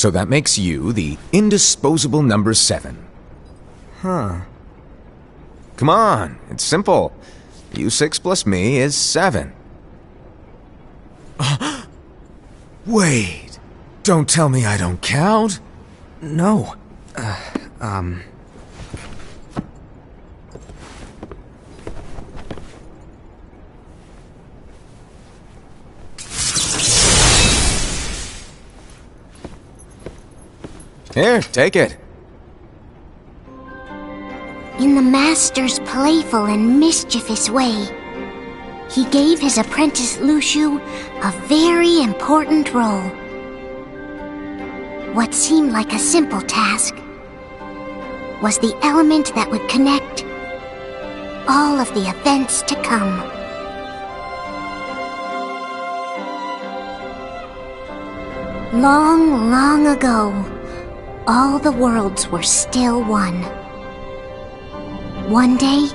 So that makes you the indisposable number 7. Huh. Come on, it's simple. You 6 plus me is 7. Wait, don't tell me I don't count. No. Here, take it. In the master's playful and mischievous way, he gave his apprentice Luciu a very important role. What seemed like a simple task was the element that would connect all of the events to come. Long, long ago, all the worlds were still one. One day,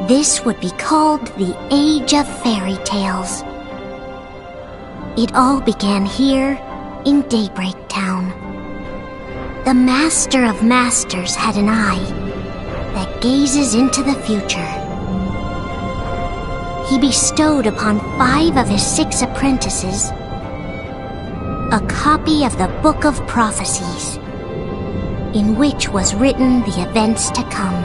this would be called the Age of Fairy Tales. It all began here in Daybreak Town. The Master of Masters had an eye that gazes into the future. He bestowed upon 5 of his 6 apprentices a copy of the Book of Prophecies, in which was written the events to come.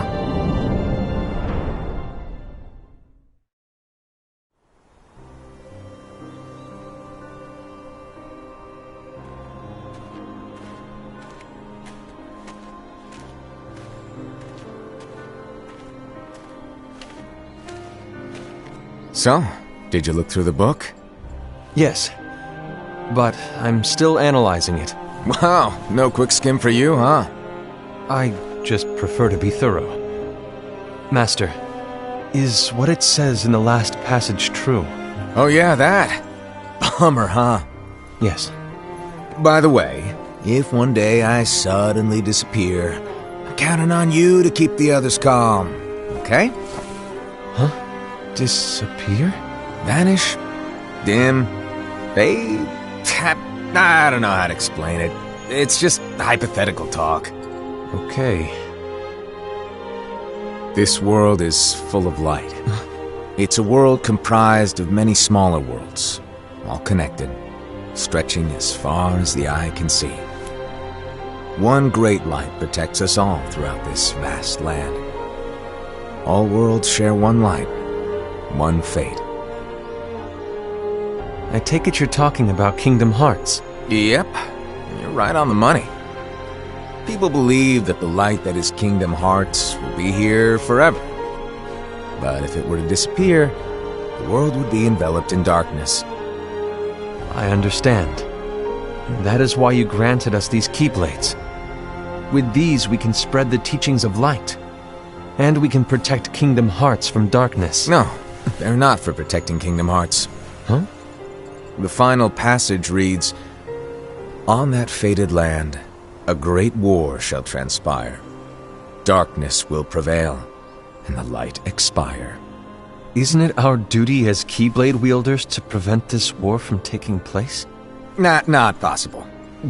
So, did you look through the book? Yes. But I'm still analyzing it. Wow, no quick skim for you, huh? I just prefer to be thorough. Master, is what it says in the last passage true? Oh yeah, that. Bummer, huh? Yes. By the way, if one day I suddenly disappear, I'm counting on you to keep the others calm, okay? Huh? Disappear? Vanish? Dim? Fade? I don't know how to explain it. It's just hypothetical talk. Okay. This world is full of light. It's a world comprised of many smaller worlds, all connected, stretching as far as the eye can see. One great light protects us all throughout this vast land. All worlds share one light, one fate. I take it you're talking about Kingdom Hearts. Yep, you're right on the money. People believe that the light that is Kingdom Hearts will be here forever. But if it were to disappear, the world would be enveloped in darkness. I understand. That is why you granted us these Keyblades. With these we can spread the teachings of light. And we can protect Kingdom Hearts from darkness. No, they're not for protecting Kingdom Hearts. Huh? The final passage reads, "On that fated land, a great war shall transpire. Darkness will prevail, and the light expire." Isn't it our duty as Keyblade wielders to prevent this war from taking place? Not possible.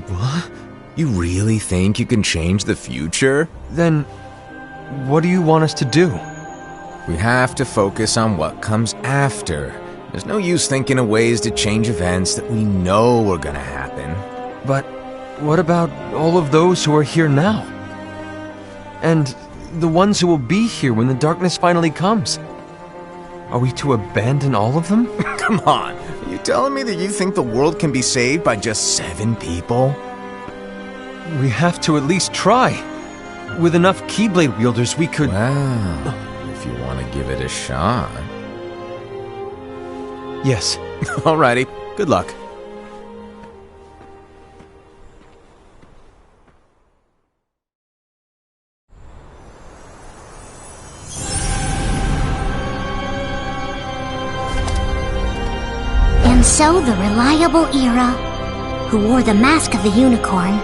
What? You really think you can change the future? Then, what do you want us to do? We have to focus on what comes after. There's no use thinking of ways to change events that we know are gonna happen. But what about all of those who are here now? And the ones who will be here when the darkness finally comes? Are we to abandon all of them? Come on, are you telling me that you think the world can be saved by just 7 people? We have to at least try. With enough Keyblade wielders, we could... Well, if you want to give it a shot. Yes. Alrighty, good luck. And so the reliable Era, who wore the mask of the unicorn,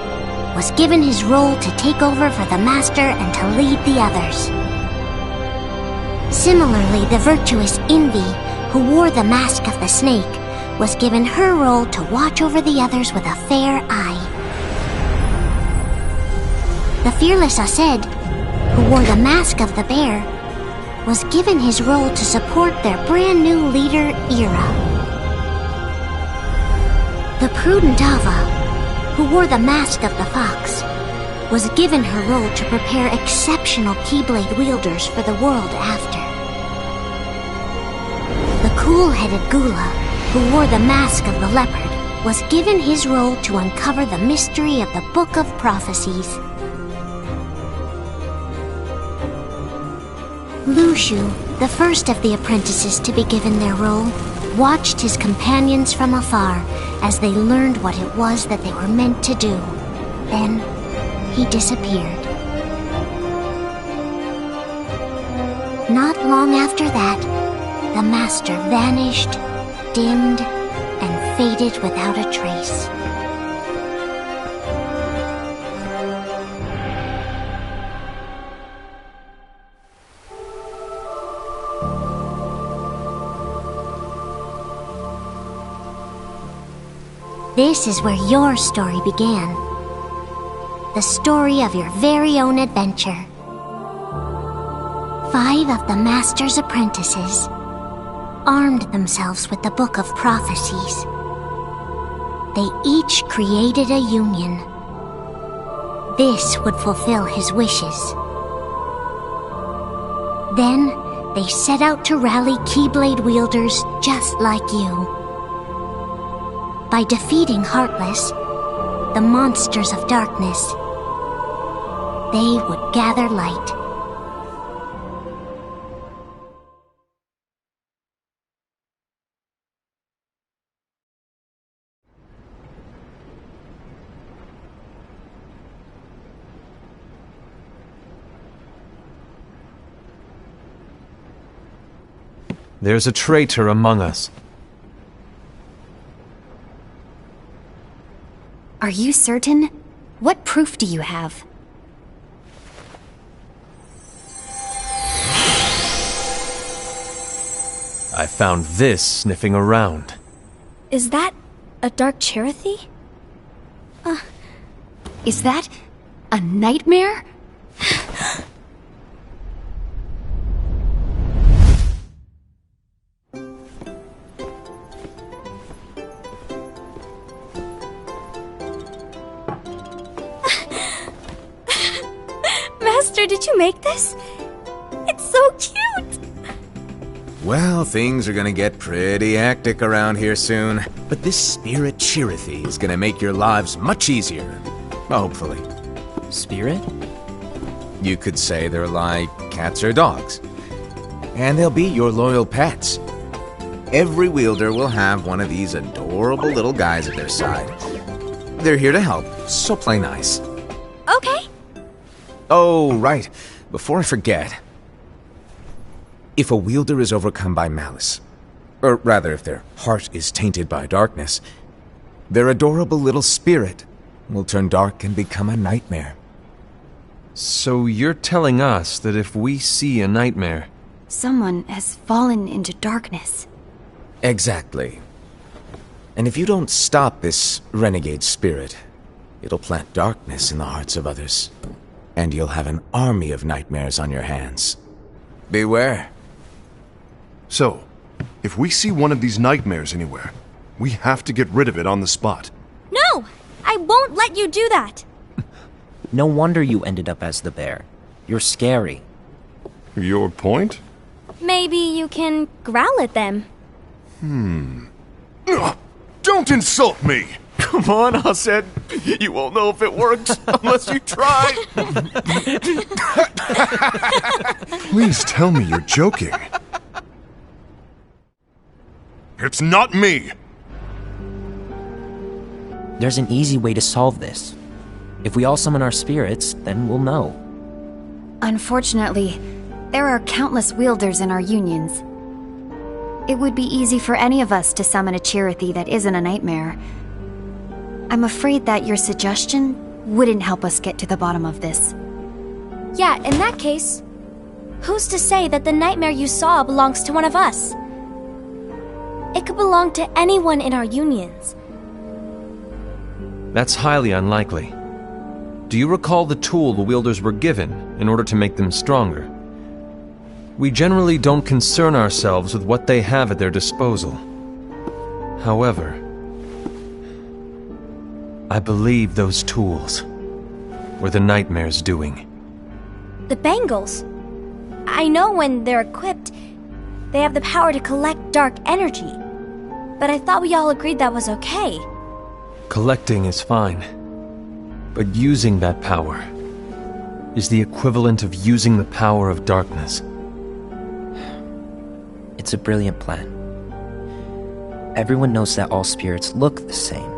was given his role to take over for the Master and to lead the others. Similarly, the virtuous Envy, who wore the mask of the snake, was given her role to watch over the others with a fair eye. The fearless Ased, who wore the mask of the bear, was given his role to support their brand new leader, Ira. The prudent Ava, who wore the mask of the fox, was given her role to prepare exceptional Keyblade wielders for the world after. The cool-headed Gula, who wore the mask of the leopard, was given his role to uncover the mystery of the Book of Prophecies. Lushu, the first of the apprentices to be given their role, watched his companions from afar as they learned what it was that they were meant to do. Then, he disappeared. Not long after that, the master vanished, dimmed, and faded without a trace. This is where your story began. The story of your very own adventure. 5 of the Master's apprentices armed themselves with the Book of Prophecies. They each created a union. This would fulfill his wishes. Then, they set out to rally Keyblade wielders just like you. By defeating Heartless, the monsters of darkness, they would gather light. There's a traitor among us. Are you certain? What proof do you have? I found this sniffing around. Is that a dark Cherothy? Is that a nightmare? Master, did you make this? It's so cute! Well, things are gonna get pretty hectic around here soon. But this spirit Cherothy is gonna make your lives much easier. Hopefully. Spirit? You could say they're like cats or dogs. And they'll be your loyal pets. Every wielder will have one of these adorable little guys at their side. They're here to help, so play nice. Okay. Oh, right. Before I forget. If a wielder is overcome by malice, or rather if their heart is tainted by darkness, their adorable little spirit will turn dark and become a nightmare. So you're telling us that if we see a nightmare... Someone has fallen into darkness. Exactly. And if you don't stop this renegade spirit, it'll plant darkness in the hearts of others. And you'll have an army of nightmares on your hands. Beware. So, if we see one of these nightmares anywhere, we have to get rid of it on the spot. No! I won't let you do that! No wonder you ended up as the bear. You're scary. Your point? Maybe you can growl at them. Ugh, don't insult me! Come on, Ased. You won't know if it works unless you try. Please tell me you're joking. It's not me! There's an easy way to solve this. If we all summon our spirits, then we'll know. Unfortunately, there are countless wielders in our unions. It would be easy for any of us to summon a Cherothy that isn't a nightmare. I'm afraid that your suggestion wouldn't help us get to the bottom of this. Yeah, in that case, who's to say that the nightmare you saw belongs to one of us? It could belong to anyone in our unions. That's highly unlikely. Do you recall the tool the wielders were given in order to make them stronger? We generally don't concern ourselves with what they have at their disposal. However, I believe those tools were the nightmare's doing. The bangles. I know when they're equipped, they have the power to collect dark energy. But I thought we all agreed that was okay. Collecting is fine, but using that power is the equivalent of using the power of darkness. It's a brilliant plan. Everyone knows that all spirits look the same,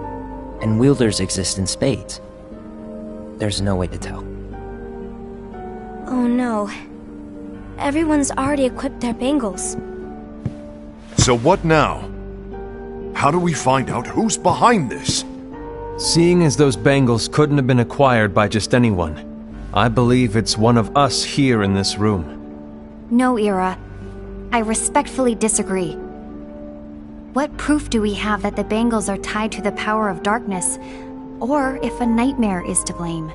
and wielders exist in spades. There's no way to tell. Oh no. Everyone's already equipped their bangles. So what now? How do we find out who's behind this? Seeing as those bangles couldn't have been acquired by just anyone, I believe it's one of us here in this room. No, Ira. I respectfully disagree. What proof do we have that the bangles are tied to the power of darkness, or if a nightmare is to blame?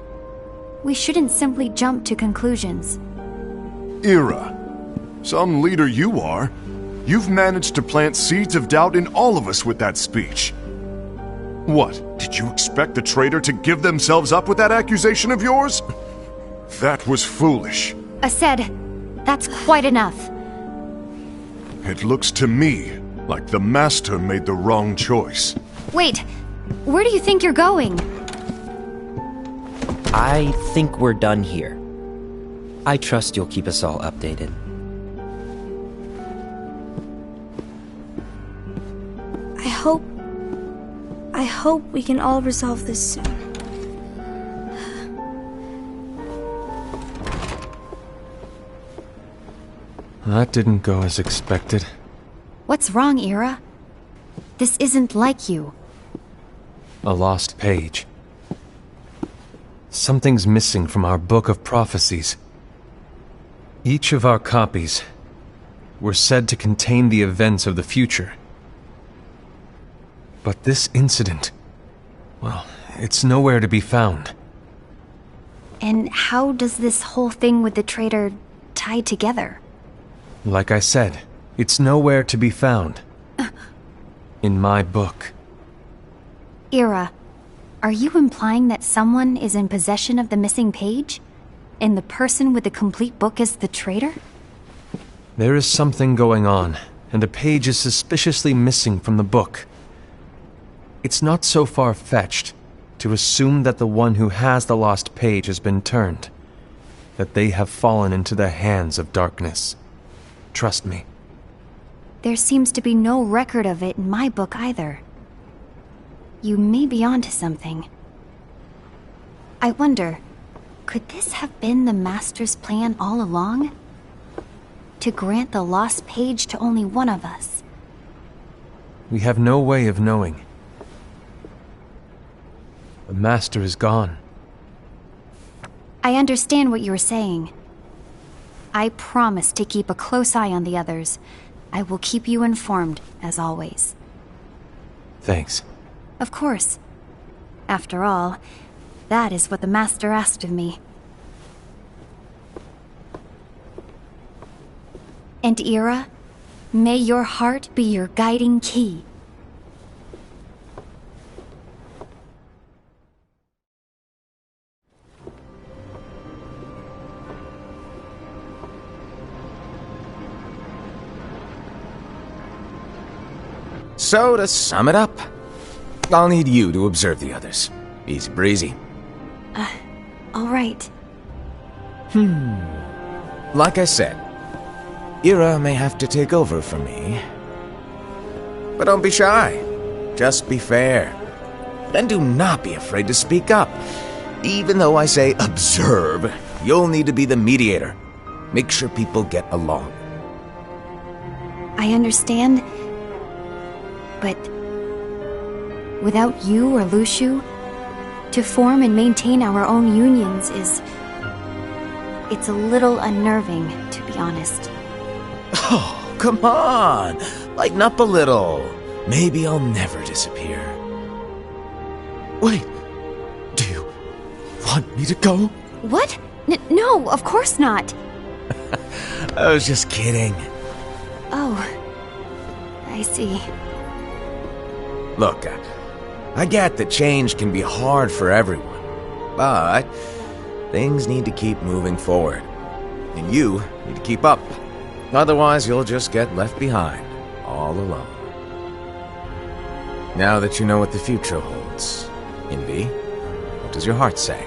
We shouldn't simply jump to conclusions. Ira, some leader you are. You've managed to plant seeds of doubt in all of us with that speech. What, did you expect the traitor to give themselves up with that accusation of yours? That was foolish. Aced, that's quite enough. It looks to me like the Master made the wrong choice. Wait, where do you think you're going? I think we're done here. I trust you'll keep us all updated. I hope we can all resolve this soon. That didn't go as expected. What's wrong, Ira? This isn't like you. A lost page. Something's missing from our book of prophecies. Each of our copies were said to contain the events of the future. But this incident, well, it's nowhere to be found. And how does this whole thing with the traitor tie together? Like I said, it's nowhere to be found. In my book. Ira, are you implying that someone is in possession of the missing page? And the person with the complete book is the traitor? There is something going on, and a page is suspiciously missing from the book. It's not so far-fetched to assume that the one who has the lost page has been turned, that they have fallen into the hands of darkness. Trust me. There seems to be no record of it in my book either. You may be onto something. I wonder, could this have been the Master's plan all along? To grant the lost page to only one of us? We have no way of knowing. The Master is gone. I understand what you're saying. I promise to keep a close eye on the others. I will keep you informed, as always. Thanks. Of course. After all, that is what the Master asked of me. And Ira, may your heart be your guiding key. So, to sum it up, I'll need you to observe the others. Easy breezy. All right. Like I said, Ira may have to take over for me. But don't be shy. Just be fair. And do not be afraid to speak up. Even though I say observe, you'll need to be the mediator. Make sure people get along. I understand. But without you or Luciu, to form and maintain our own unions is... it's a little unnerving, to be honest. Oh, come on! Lighten up a little. Maybe I'll never disappear. Wait, do you want me to go? What? No, of course not. I was just kidding. Oh, I see. Look, I get that change can be hard for everyone, but things need to keep moving forward. And you need to keep up. Otherwise, you'll just get left behind, all alone. Now that you know what the future holds, Envy, what does your heart say?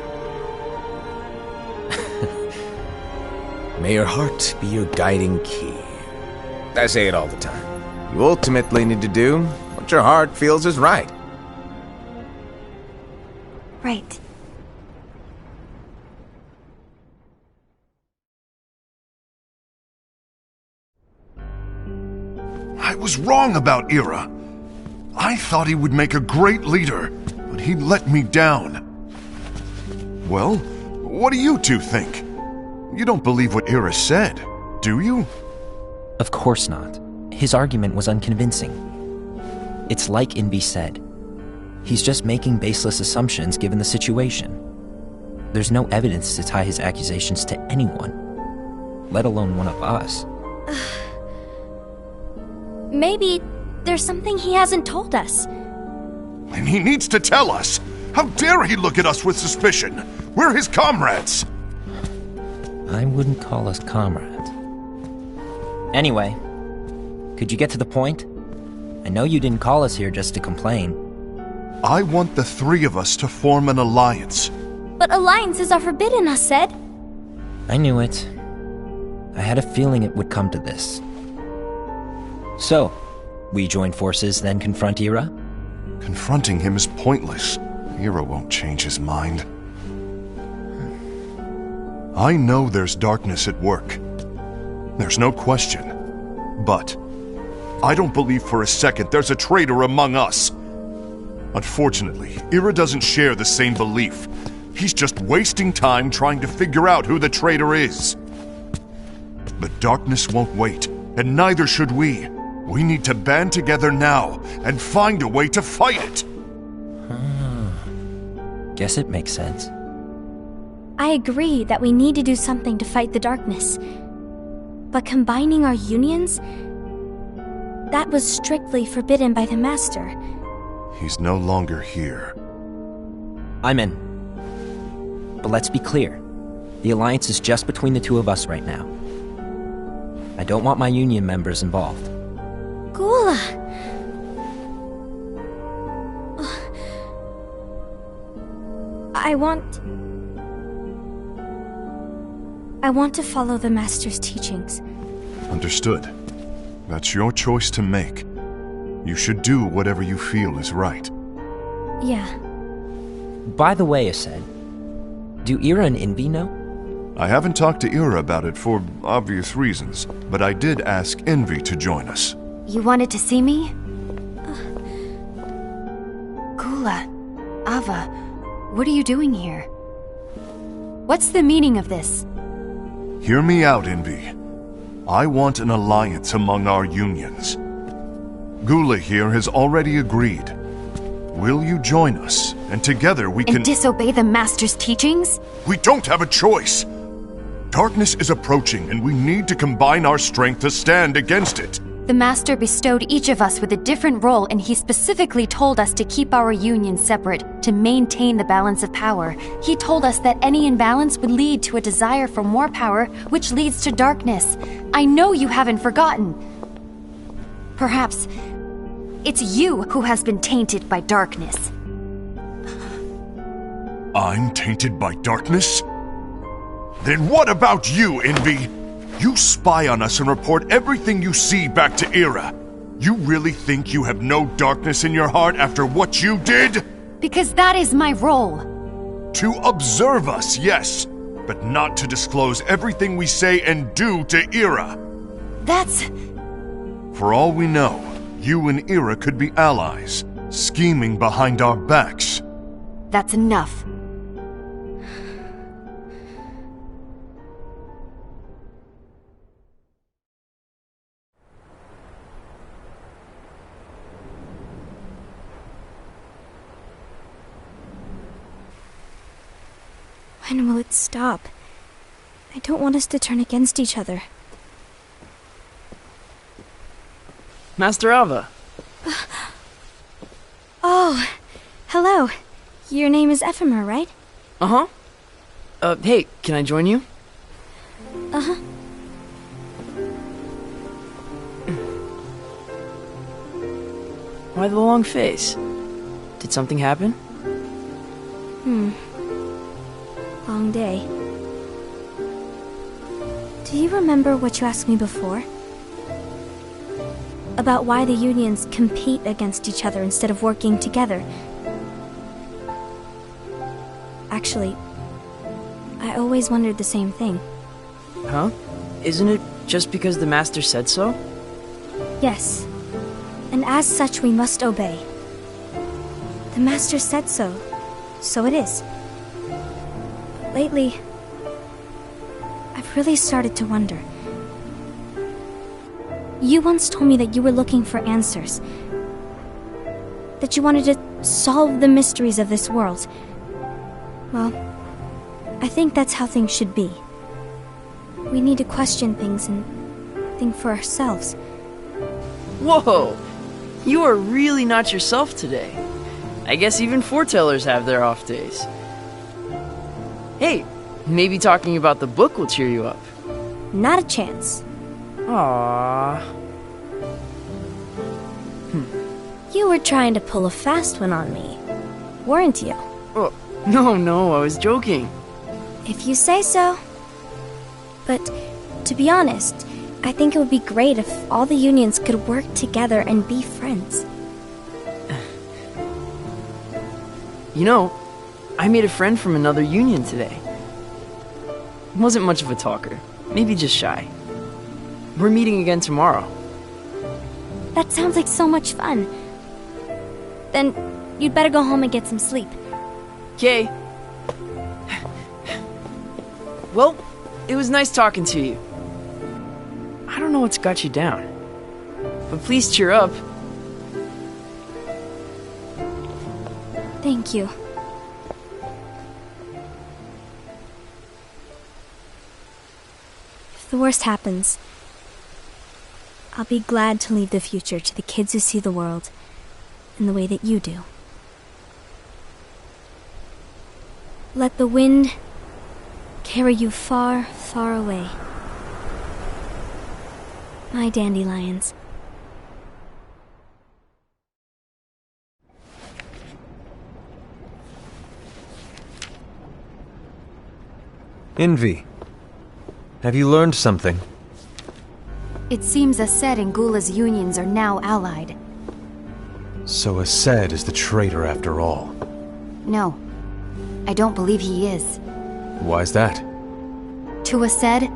May your heart be your guiding key. I say it all the time. You ultimately need to do what your heart feels is right. Right. I was wrong about Ira. I thought he would make a great leader, but he let me down. Well, what do you two think? You don't believe what Ira said, do you? Of course not. His argument was unconvincing. It's like Invi said. He's just making baseless assumptions given the situation. There's no evidence to tie his accusations to anyone, let alone one of us. Maybe there's something he hasn't told us. And he needs to tell us. How dare he look at us with suspicion? We're his comrades. I wouldn't call us comrades. Anyway, could you get to the point? I know you didn't call us here just to complain. I want the three of us to form an alliance. But alliances are forbidden, us said. I knew it. I had a feeling it would come to this. So, we join forces, then confront Ira? Confronting him is pointless. Ira won't change his mind. I know there's darkness at work. There's no question. But I don't believe for a second there's a traitor among us. Unfortunately, Ira doesn't share the same belief. He's just wasting time trying to figure out who the traitor is. The darkness won't wait, and neither should we. We need to band together now and find a way to fight it. Guess it makes sense. I agree that we need to do something to fight the darkness. But combining our unions? That was strictly forbidden by the Master. He's no longer here. I'm in. But let's be clear. The alliance is just between the two of us right now. I don't want my union members involved. Gula! I want to follow the Master's teachings. Understood. That's your choice to make. You should do whatever you feel is right. Yeah. By the way, Ased, do Ira and Invi know? I haven't talked to Ira about it for obvious reasons, but I did ask Envy to join us. You wanted to see me? Gula, Ava, what are you doing here? What's the meaning of this? Hear me out, Envy. I want an alliance among our unions. Gula here has already agreed. Will you join us? And together we can... And disobey the Master's teachings? We don't have a choice! Darkness is approaching, and we need to combine our strength to stand against it. The Master bestowed each of us with a different role, and he specifically told us to keep our union separate, to maintain the balance of power. He told us that any imbalance would lead to a desire for more power, which leads to darkness. I know you haven't forgotten. Perhaps it's you who has been tainted by darkness. I'm tainted by darkness? Then what about you, Envy? You spy on us and report everything you see back to Ira. You really think you have no darkness in your heart after what you did? Because that is my role. To observe us, yes, but not to disclose everything we say and do to Ira. That's... For all we know, you and Ira could be allies, scheming behind our backs. That's enough. When will it stop? I don't want us to turn against each other. Master Alva. Oh, hello. Your name is Ephemer, right? Uh-huh. Hey, can I join you? Uh-huh. Why the long face? Did something happen? Long day. Do you remember what you asked me before? About why the unions compete against each other instead of working together. Actually, I always wondered the same thing. Huh? Isn't it just because the Master said so? Yes. And as such, we must obey. The Master said so, so it is. But lately, I've really started to wonder. You once told me that you were looking for answers. That you wanted to solve the mysteries of this world. Well, I think that's how things should be. We need to question things and think for ourselves. Whoa! You are really not yourself today. I guess even foretellers have their off days. Hey, maybe talking about the book will cheer you up. Not a chance. Aww. You were trying to pull a fast one on me, weren't you? Oh, no, I was joking. If you say so. But, to be honest, I think it would be great if all the unions could work together and be friends. You know, I made a friend from another union today. Wasn't much of a talker, maybe just shy. We're meeting again tomorrow. That sounds like so much fun. Then, you'd better go home and get some sleep. Okay. Well, it was nice talking to you. I don't know what's got you down, but please cheer up. Thank you. If the worst happens, I'll be glad to leave the future to the kids who see the world in the way that you do. Let the wind carry you far, far away. My dandelions. Envy. Have you learned something? It seems Aced and Gula's unions are now allied. So Aced is the traitor after all. No, I don't believe he is. Why's that? To Aced,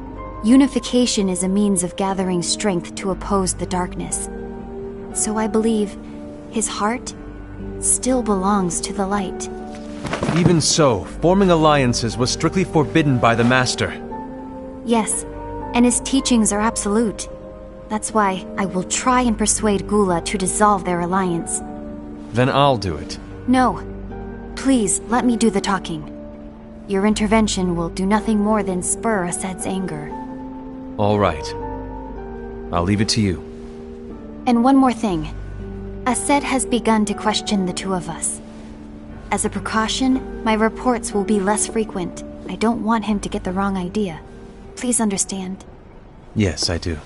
unification is a means of gathering strength to oppose the darkness. So I believe his heart still belongs to the light. Even so, forming alliances was strictly forbidden by the Master. Yes, and his teachings are absolute. That's why I will try and persuade Gula to dissolve their alliance. Then I'll do it. No. Please, let me do the talking. Your intervention will do nothing more than spur Aced's anger. All right. I'll leave it to you. And one more thing. Aced has begun to question the two of us. As a precaution, my reports will be less frequent. I don't want him to get the wrong idea. Please understand. Yes, I do.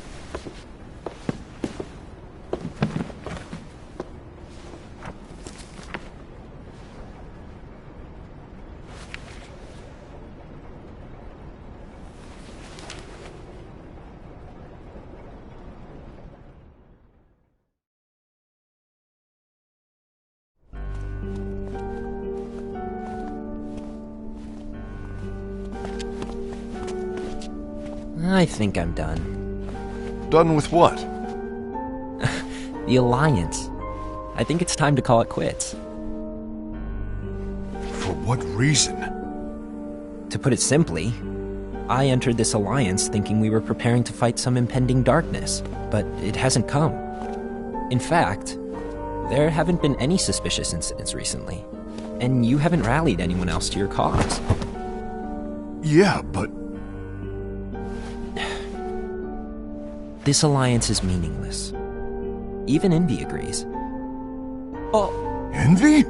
I think I'm done. Done with what? The Alliance. I think it's time to call it quits. For what reason? To put it simply, I entered this alliance thinking we were preparing to fight some impending darkness, but it hasn't come. In fact, there haven't been any suspicious incidents recently, and you haven't rallied anyone else to your cause. Yeah, but... This alliance is meaningless. Even Envy agrees. Oh. Envy?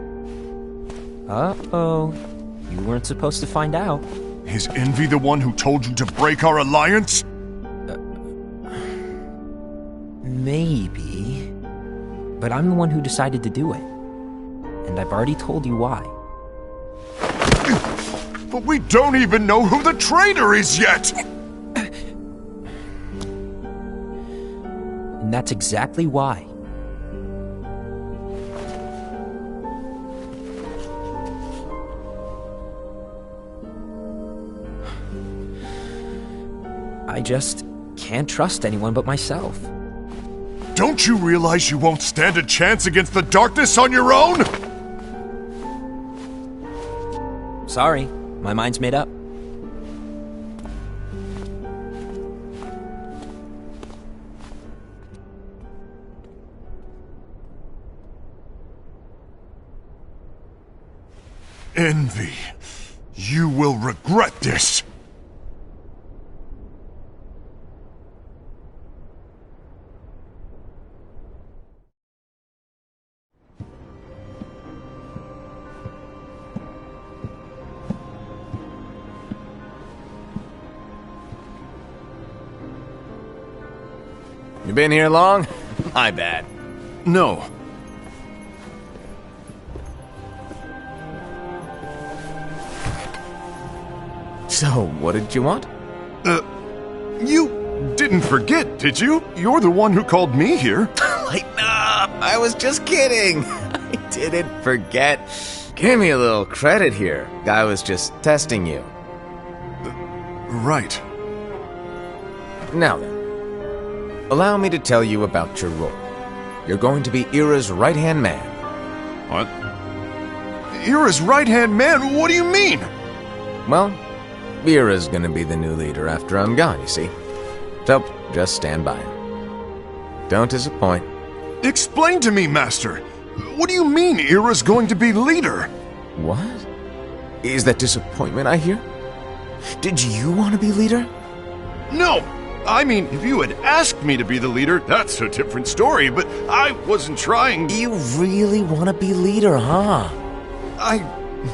Uh-oh. You weren't supposed to find out. Is Envy the one who told you to break our alliance? Maybe. But I'm the one who decided to do it. And I've already told you why. But we don't even know who the traitor is yet! And that's exactly why. I just can't trust anyone but myself. Don't you realize you won't stand a chance against the darkness on your own? Sorry, my mind's made up. Envy, you will regret this. You been here long? My bad. No. So, what did you want? You didn't forget, did you? You're the one who called me here. Lighten up! I was just kidding! I didn't forget. Give me a little credit here. I was just testing you. Right. Now then, allow me to tell you about your role. You're going to be Ira's right-hand man. What? Ira's right-hand man? What do you mean? Well, Ira's gonna be the new leader after I'm gone, you see. So, just stand by. Don't disappoint. Explain to me, Master. What do you mean Ira's going to be leader? What? Is that disappointment I hear? Did you want to be leader? No! I mean, if you had asked me to be the leader, that's a different story, but I wasn't trying... You really want to be leader, huh?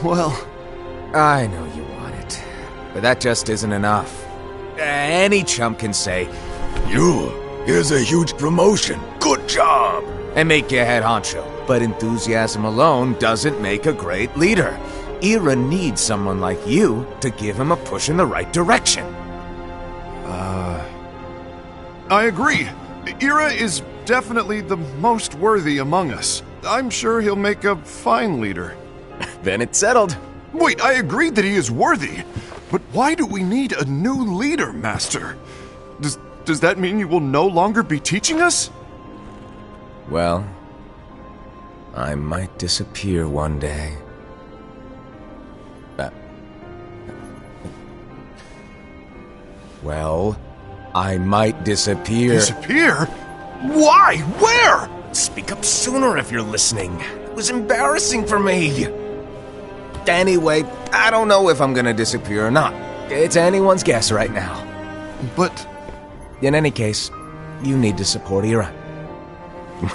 Well... I know you want it, but that just isn't enough. Any chump can say, here's a huge promotion, good job, and make you head honcho. But enthusiasm alone doesn't make a great leader. Ira needs someone like you to give him a push in the right direction. I agree. Ira is definitely the most worthy among us. I'm sure he'll make a fine leader. Then it's settled. Wait, I agree that he is worthy. But why do we need a new leader, Master? Does that mean you will no longer be teaching us? Well, I might disappear one day. Well, I might disappear. Disappear? Why? Where? Speak up sooner if you're listening. It was embarrassing for me. Anyway, I don't know if I'm gonna disappear or not. It's anyone's guess right now. But... In any case, you need to support Ira.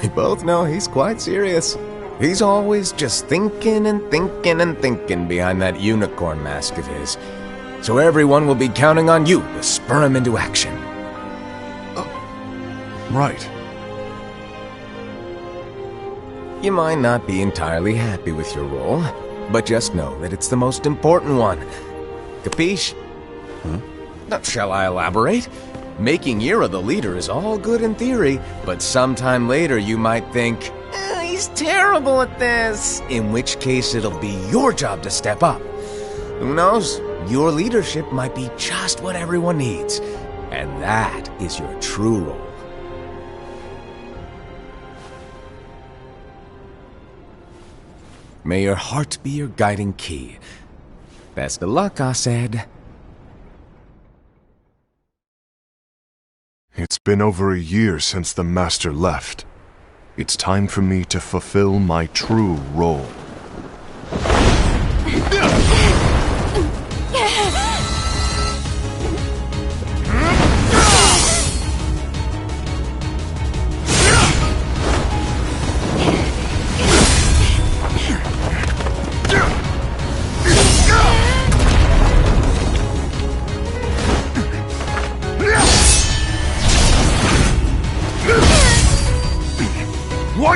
We both know he's quite serious. He's always just thinking and thinking and thinking behind that unicorn mask of his. So everyone will be counting on you to spur him into action. Right. You might not be entirely happy with your role, but just know that it's the most important one. Capiche? Now, shall I elaborate? Making Ira the leader is all good in theory, but sometime later you might think, he's terrible at this, in which case it'll be your job to step up. Who knows? Your leadership might be just what everyone needs, and that is your true role. May your heart be your guiding key. Best of luck, I said. It's been over a year since the Master left. It's time for me to fulfill my true role.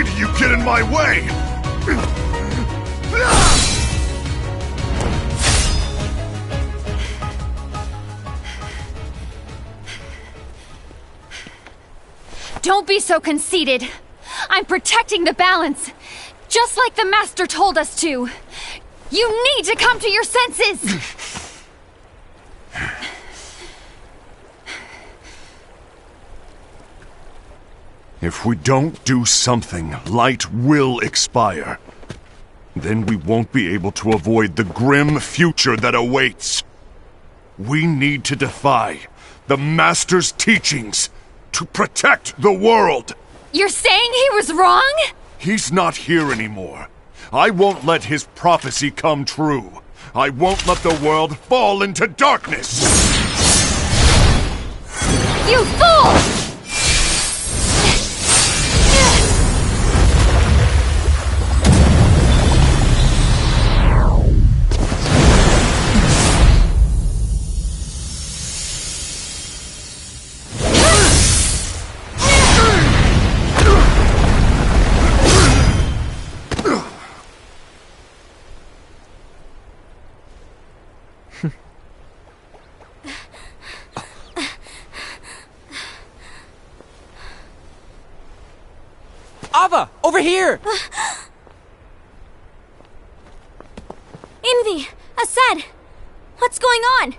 Why do you get in my way? Don't be so conceited. I'm protecting the balance, just like the Master told us to. You need to come to your senses! If we don't do something, light will expire. Then we won't be able to avoid the grim future that awaits. We need to defy the Master's teachings to protect the world. You're saying he was wrong? He's not here anymore. I won't let his prophecy come true. I won't let the world fall into darkness. You fool! Ava, over here! Envy! Asad! What's going on?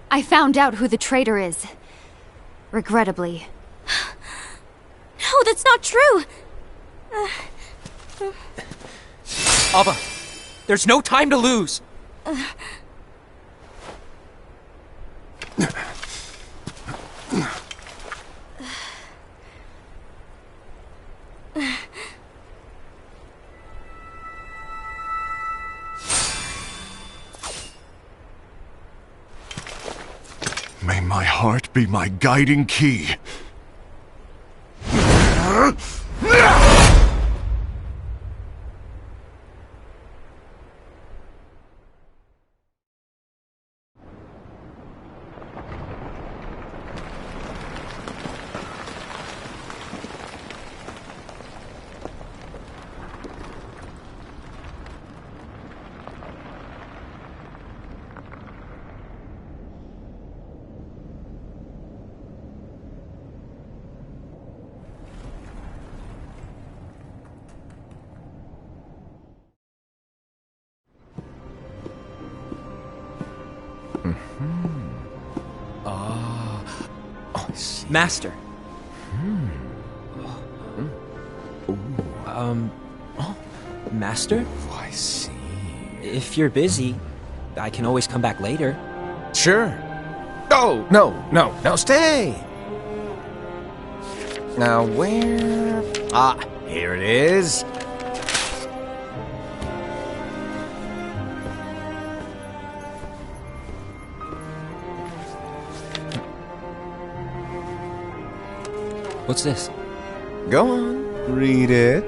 I found out who the traitor is. Regrettably. No, that's not true! Ava, there's no time to lose! May my heart be my guiding key. Master. Master? Oh, I see. If you're busy, I can always come back later. Sure. Oh, no, stay! Now, where... Ah, here it is. What's this? Go on, read it.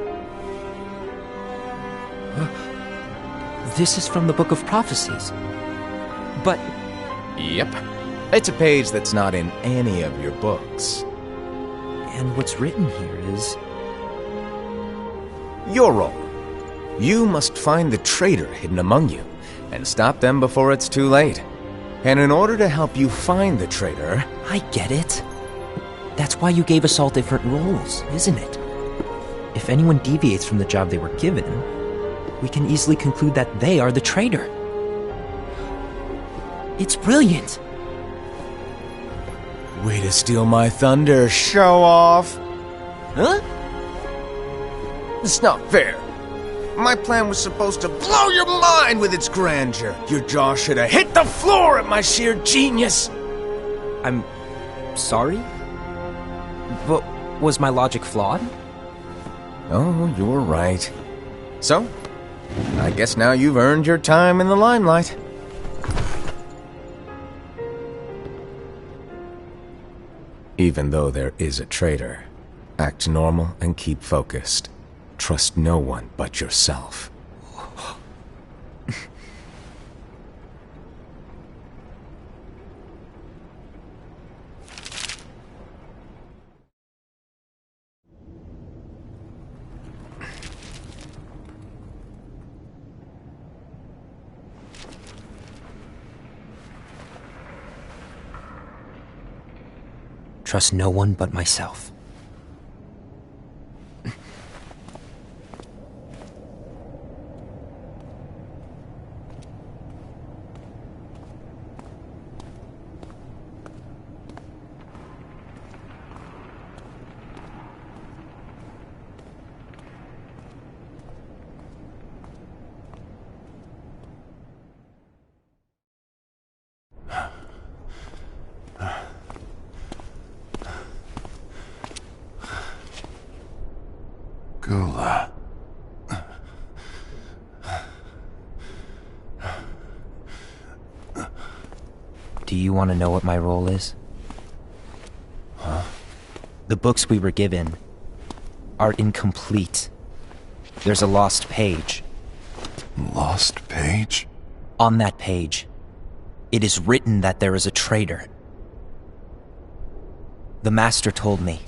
This is from the Book of Prophecies. But Yep. It's a page that's not in any of your books. and what's written here is... Your role. You must find the traitor hidden among you, and stop them before it's too late. And in order to help you find the traitor... I get it. That's why you gave us all different roles, isn't it? If anyone deviates from the job they were given, we can easily conclude that they are the traitor. It's brilliant! Way to steal my thunder, show off! Huh? It's not fair. My plan was supposed to blow your mind with its grandeur. Your jaw should have hit the floor at my sheer genius. I'm... sorry? But was my logic flawed? Oh, you're right. So, I guess now you've earned your time in the limelight. Even though there is a traitor, act normal and keep focused. Trust no one but yourself. trust no one but myself. Gula. Do you want to know what my role is? Huh? The books we were given are incomplete. There's a lost page. Lost page? On that page, it is written that there is a traitor. The Master told me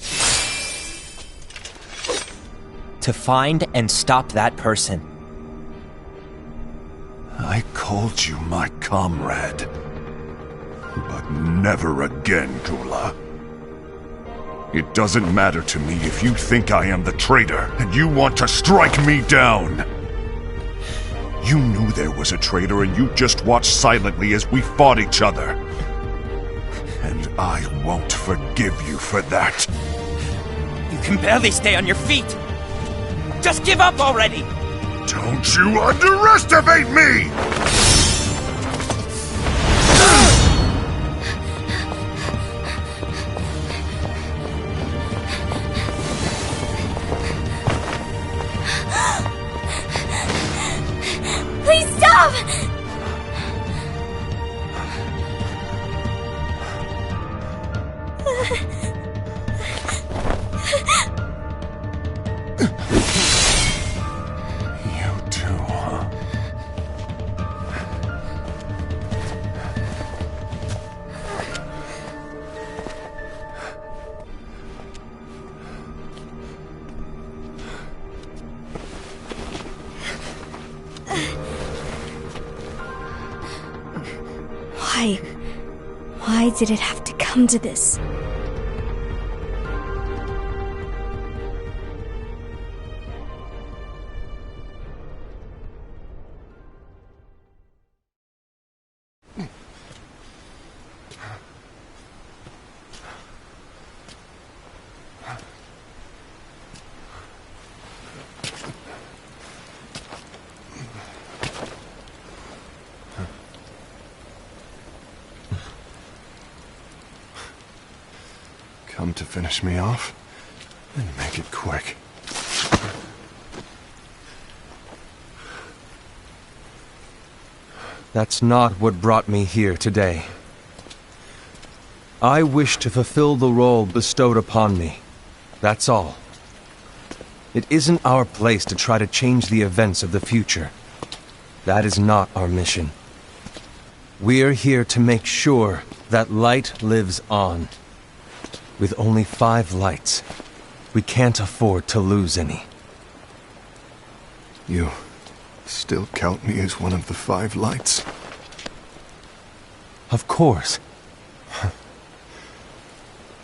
to find and stop that person. I called you my comrade. But never again, Gula. It doesn't matter to me if you think I am the traitor and you want to strike me down. You knew there was a traitor and you just watched silently as we fought each other. And I won't forgive you for that. You can barely stay on your feet. Just give up already! Don't you underestimate me! Please stop! You too, huh? Why did it have to come to this? Come to finish me off? Then make it quick. That's not what brought me here today. I wish to fulfill the role bestowed upon me. That's all. It isn't our place to try to change the events of the future. That is not our mission. We're here to make sure that light lives on. With only 5 lights, we can't afford to lose any. You still count me as one of the 5 lights? Of course.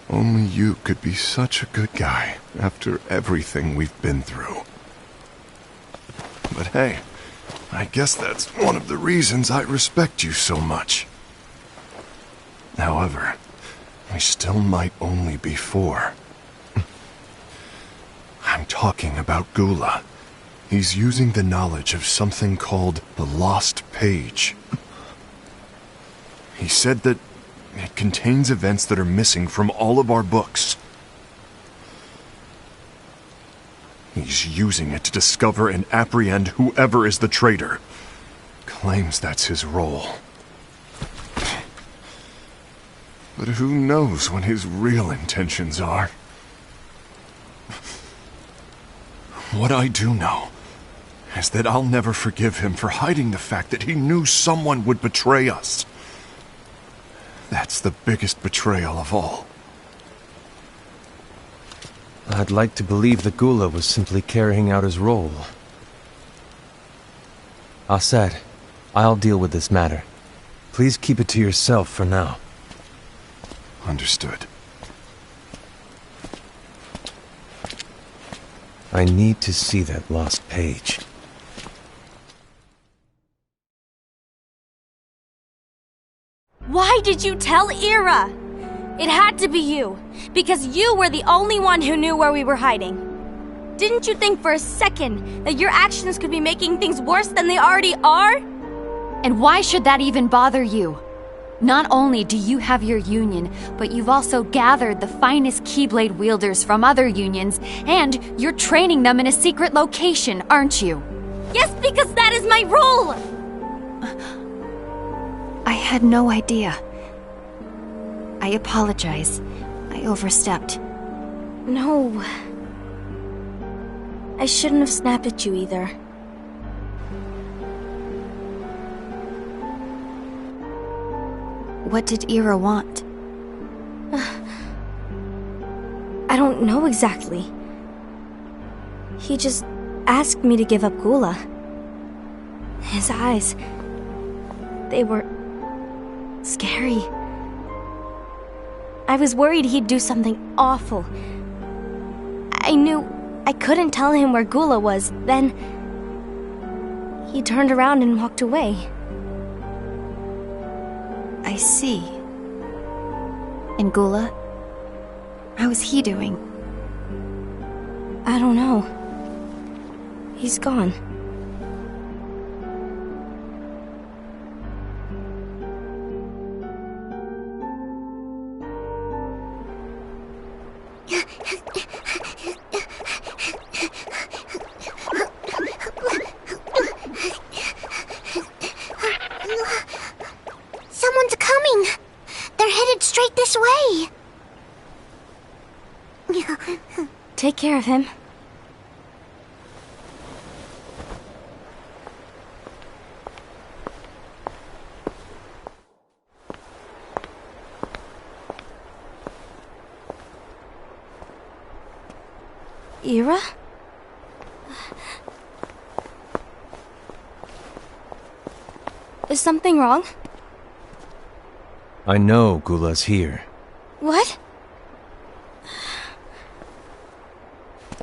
Only you could be such a good guy after everything we've been through. But hey, I guess that's one of the reasons I respect you so much. However, we still might only be 4. I'm talking about Gula. He's using the knowledge of something called the Lost Page. He said that it contains events that are missing from all of our books. He's using it to discover and apprehend whoever is the traitor. Claims that's his role. But who knows what his real intentions are? What I do know is that I'll never forgive him for hiding the fact that he knew someone would betray us. That's the biggest betrayal of all. I'd like to believe that Gula was simply carrying out his role. Aset, I'll deal with this matter. Please keep it to yourself for now. Understood. I need to see that lost page. Why did you tell Ira? It had to be you, because you were the only one who knew where we were hiding. Didn't you think for a second that your actions could be making things worse than they already are? And why should that even bother you? Not only do you have your union, but you've also gathered the finest Keyblade wielders from other unions, and you're training them in a secret location, aren't you? Yes, because that is my role! I had no idea. I apologize. I overstepped. No. I shouldn't have snapped at you either. What did Ira want? I don't know exactly. He just asked me to give up Gula. His eyes... they were... scary. I was worried he'd do something awful. I knew I couldn't tell him where Gula was. Then... he turned around and walked away. I see. And Gula? How is he doing? I don't know. He's gone. Someone's coming! They're headed straight this way! Take care of him. Ira? Is something wrong? I know Gula's here. What?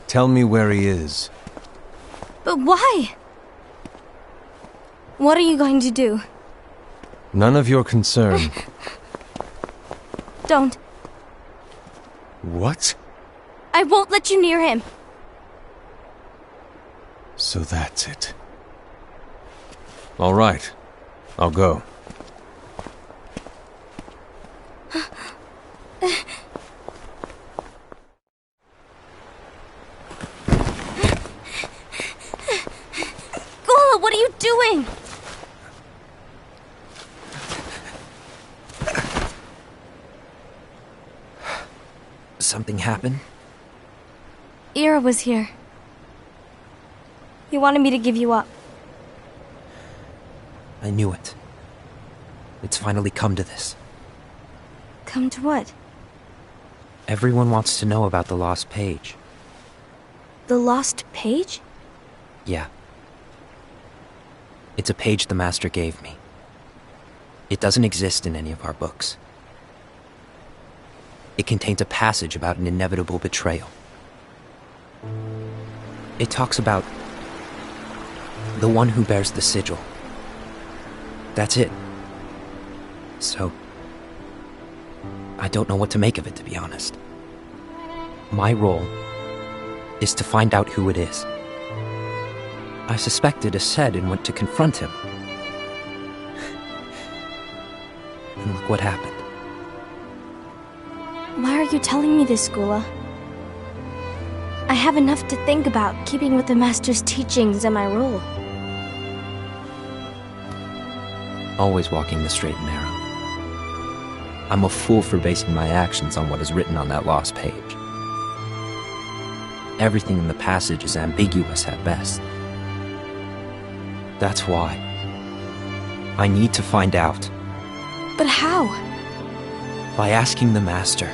Tell me where he is. But why? What are you going to do? None of your concern. Don't. What? I won't let you near him. So that's it. All right. I'll go. Gula, what are you doing? Something happened? Ira was here. He wanted me to give you up. I knew it. It's finally come to this. Come to what? Everyone wants to know about the lost page. The lost page? Yeah. It's a page the Master gave me. It doesn't exist in any of our books. It contains a passage about an inevitable betrayal. It talks about the one who bears the sigil. That's it. So, I don't know what to make of it, to be honest. My role is to find out who it is. I suspected a said and went to confront him. And look what happened. Why are you telling me this, Gula? I have enough to think about, keeping with the Master's teachings and my role. Always walking the straight and narrow. I'm a fool for basing my actions on what is written on that lost page. Everything in the passage is ambiguous at best. That's why I need to find out. But how? By asking the Master.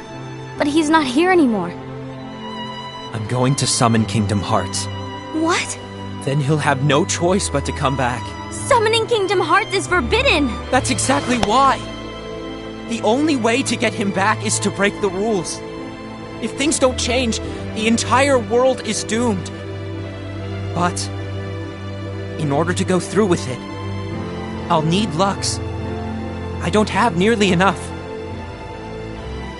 But he's not here anymore. I'm going to summon Kingdom Hearts. What? Then he'll have no choice but to come back. Summoning Kingdom Hearts is forbidden! That's exactly why! The only way to get him back is to break the rules. If things don't change, the entire world is doomed. But in order to go through with it, I'll need Lux. I don't have nearly enough.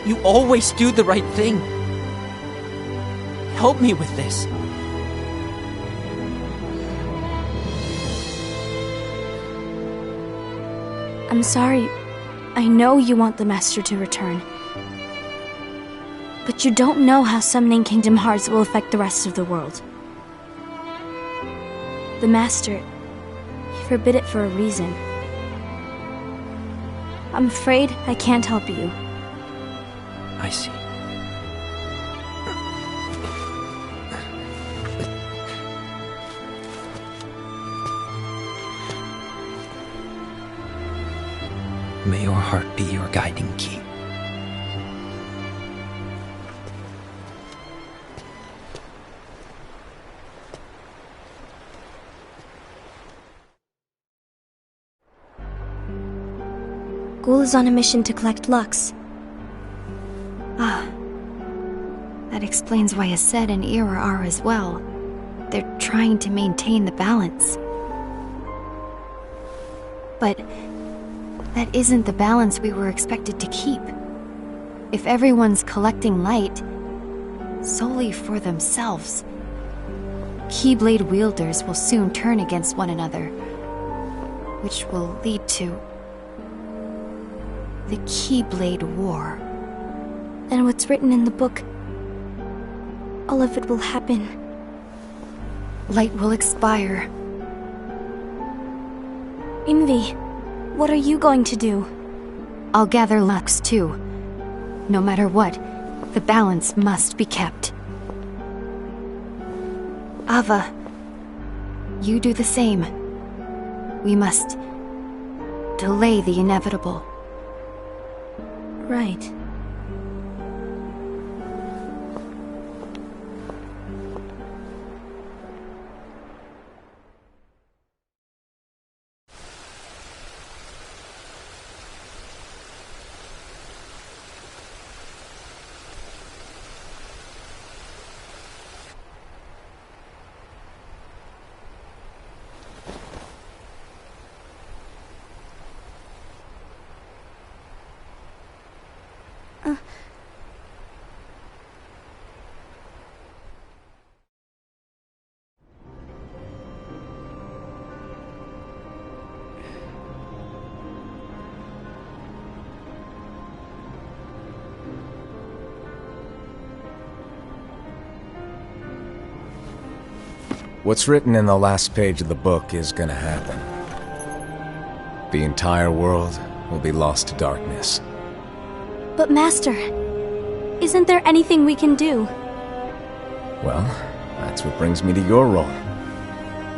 You always do the right thing. Help me with this. I'm sorry. I know you want the Master to return. But you don't know how summoning Kingdom Hearts will affect the rest of the world. The Master, he forbid it for a reason. I'm afraid I can't help you. I see. May your heart be your guiding key. Ghoul is on a mission to collect Lux. That explains why Aset and Ira are as well. They're trying to maintain the balance. But that isn't the balance we were expected to keep. If everyone's collecting light solely for themselves, Keyblade wielders will soon turn against one another, which will lead to the Keyblade War. And what's written in the book, all of it will happen. Light will expire. Envy, what are you going to do? I'll gather Lux too. No matter what, the balance must be kept. Ava, you do the same. We must delay the inevitable. Right. What's written in the last page of the book is gonna happen. The entire world will be lost to darkness. But Master, isn't there anything we can do? Well, that's what brings me to your role.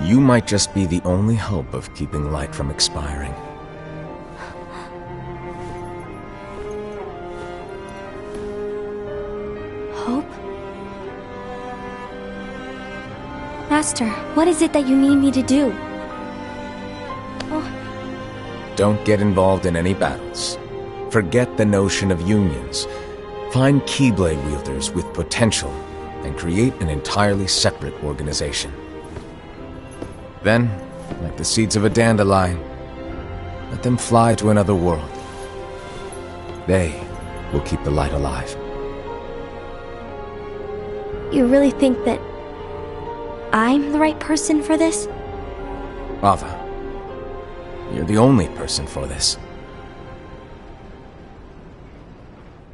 You might just be the only hope of keeping light from expiring. Hope? Master, what is it that you need me to do? Don't get involved in any battles. Forget the notion of unions. Find Keyblade wielders with potential and create an entirely separate organization. Then, like the seeds of a dandelion, let them fly to another world. They will keep the light alive. You really think that I'm the right person for this? Ava, you're the only person for this.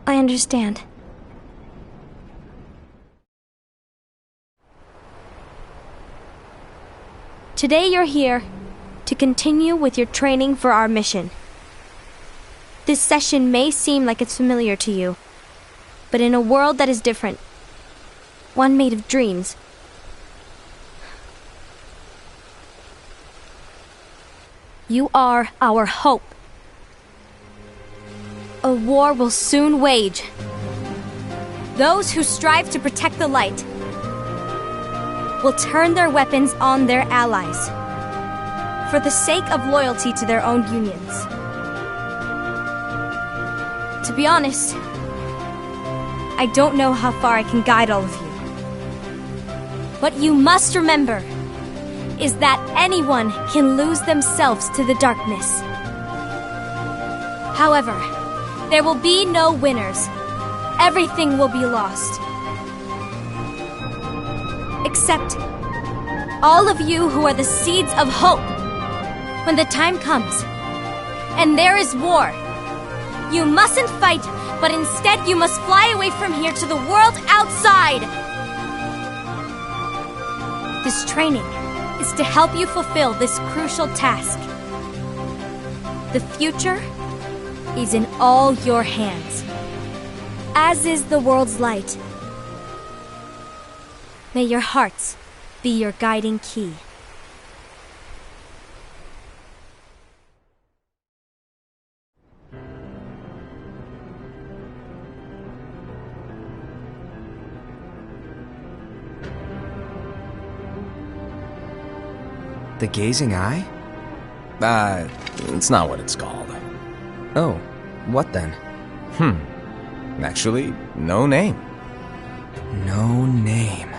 I understand. Today you're here to continue with your training for our mission. This session may seem like it's familiar to you, but in a world that is different, one made of dreams, you are our hope. A war will soon wage. Those who strive to protect the light will turn their weapons on their allies for the sake of loyalty to their own unions. To be honest, I don't know how far I can guide all of you. But you must remember, is that anyone can lose themselves to the darkness. However, there will be no winners. Everything will be lost. Except all of you who are the seeds of hope. When the time comes, and there is war, you mustn't fight, but instead you must fly away from here to the world outside. This training is to help you fulfill this crucial task. The future is in all your hands, as is the world's light. May your hearts be your guiding key. The gazing eye? It's not what it's called. Oh, what then? Actually, no name. No name.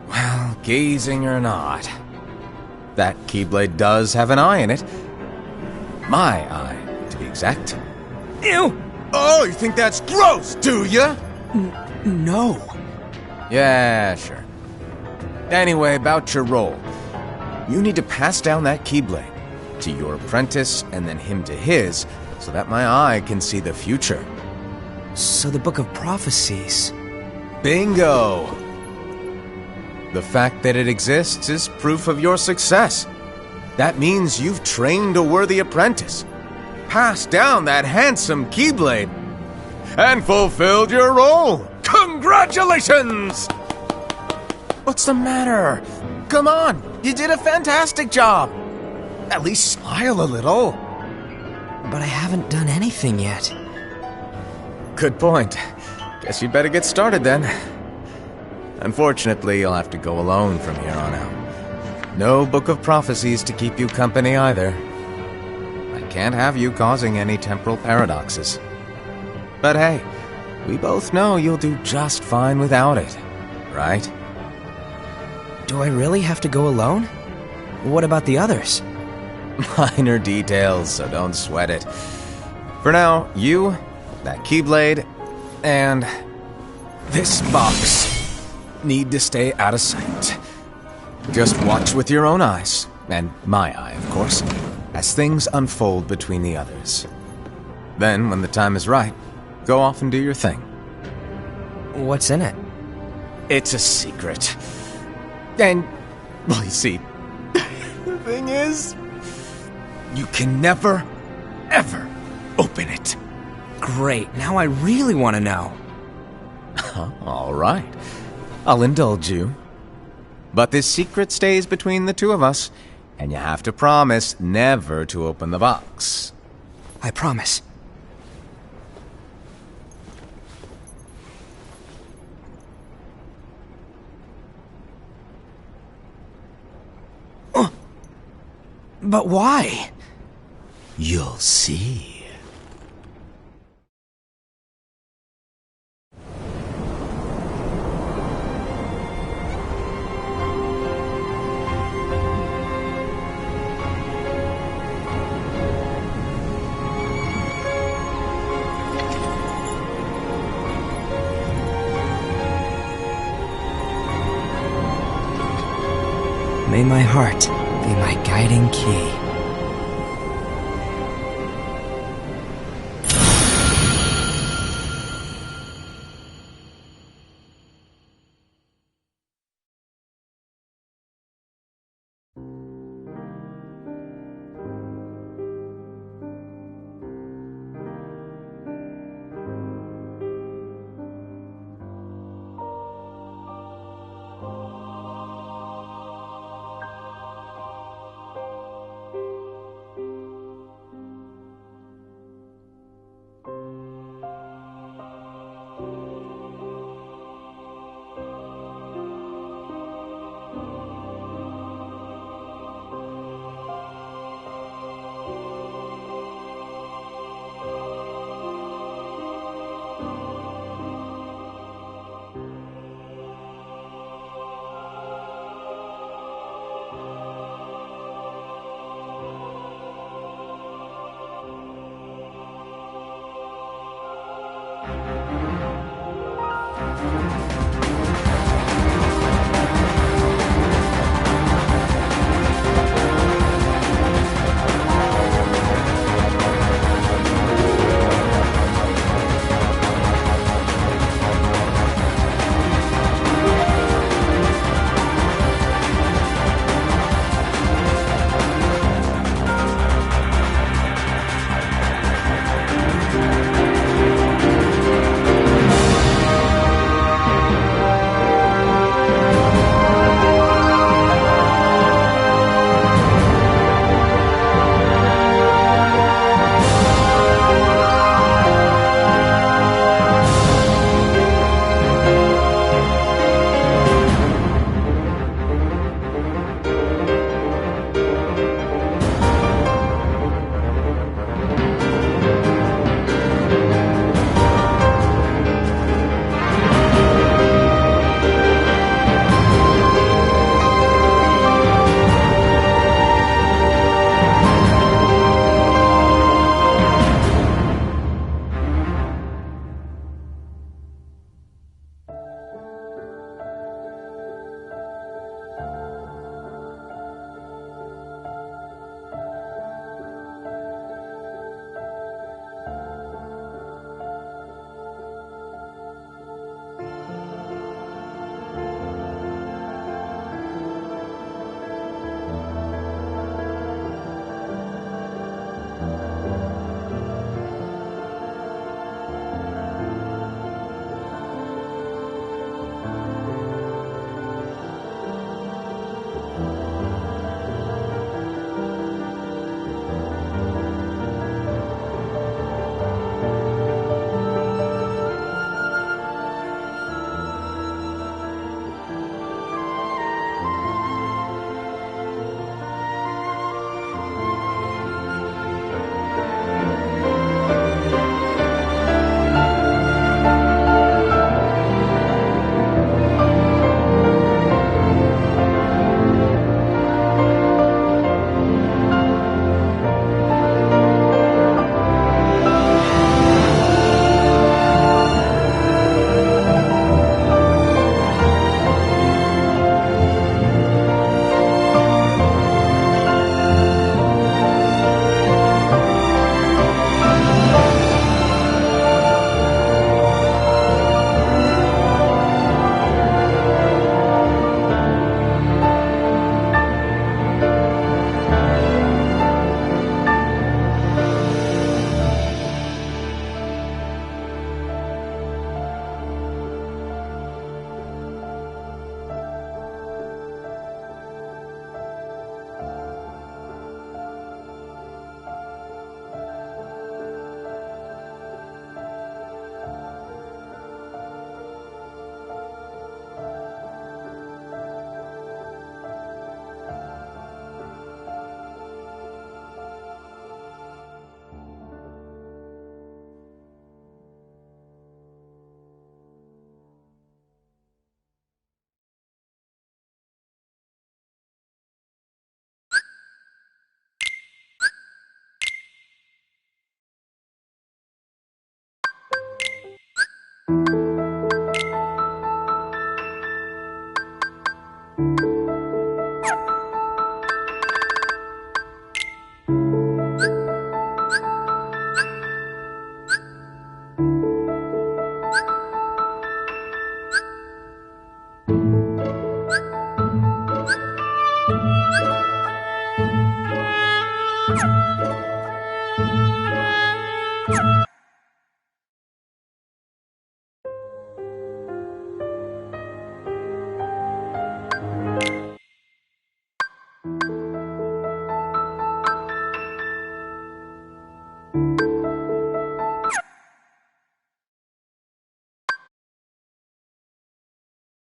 Well, gazing or not, that Keyblade does have an eye in it. My eye, to be exact. Ew! Oh, you think that's gross, do ya? No. Yeah, sure. Anyway, about your role. You need to pass down that Keyblade to your apprentice and then him to his, so that my eye can see the future. So the Book of Prophecies. Bingo! The fact that it exists is proof of your success. That means you've trained a worthy apprentice, passed down that handsome Keyblade, and fulfilled your role. Congratulations! What's the matter? Come on, you did a fantastic job. At least smile a little. But I haven't done anything yet. Good point. Guess you'd better get started then. Unfortunately, you'll have to go alone from here on out. No Book of Prophecies to keep you company either. I can't have you causing any temporal paradoxes. But hey, we both know you'll do just fine without it, right? Do I really have to go alone? What about the others? Minor details, so don't sweat it. For now, you, that Keyblade, and this box need to stay out of sight. Just watch with your own eyes, and my eye, of course, as things unfold between the others. Then, when the time is right, go off and do your thing. What's in it? It's a secret. And, well, you see, the thing is, you can never, ever open it. Great, now I really want to know. All right. I'll indulge you. But this secret stays between the two of us, and you have to promise never to open the box. I promise. But why? You'll see. May my heart be my guiding key.